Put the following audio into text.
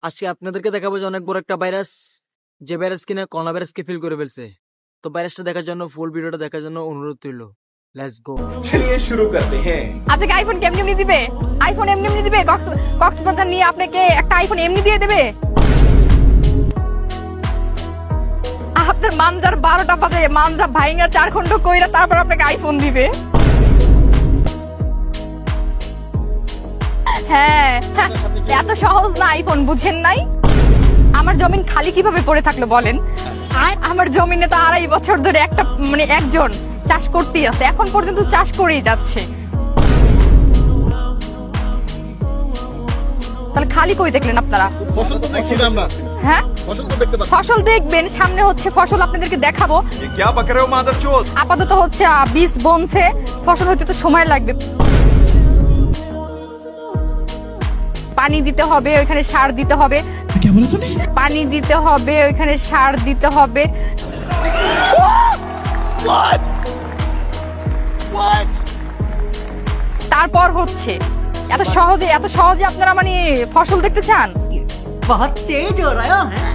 আজকে আপনাদেরকে দেখাবো যে অনেক বড় একটা ভাইরাস, যে ভাইরাস কিনা করোনা ভাইরাসকে ফিল করে ফেলছে। তো ভাইরাসটা দেখার জন্য ফুল ভিডিওটা দেখার জন্য অনুরোধ রইল। লেটস গো, চলিয়ে শুরু করতে হ্যাঁ। আপনাকে আইফোন কেমনি দিবে? আইফোন এমনি দিবে? কক্সবাজার নিয়ে আপনাকে একটা আইফোন এমনি দিয়ে দেবে? আপনার মানজার 12টা বাজে, মানজা ভাইঙ্গা 4 খন্ড কইরা তারপর আপনাকে আইফোন দিবে। হ্যাঁ, এত সহজ না আইফোন, বুঝেন নাই? আমার জমিন খালি কিভাবে পড়ে থাকলো বলেন? আমার জমিনে তো 2.5 বছর ধরে একটা একজন চাষ করতেই আছে, এখন পর্যন্ত চাষ করেই যাচ্ছে। তাহলে খালি কই দেখলেন আপনারা? ফসল তো দেখছি না আমরা। হ্যাঁ, ফসল তো দেখতে পাচ্ছি। ফসল দেখবেন, সামনে হচ্ছে ফসল, আপনাদেরকে দেখাবো। क्या बक रहे हो मादरचोद? আপাতত হচ্ছে বীজ বনছে, ফসল হতে তো সময় লাগবে। পানি দিতে হবে, ওইখানে সার দিতে হবে। পানি দিতে হবে, ওইখানে সার দিতে হবে। তারপর হচ্ছে এত সহজে আপনারা ফসল দেখতে চান? बहुत तेज हो रहा है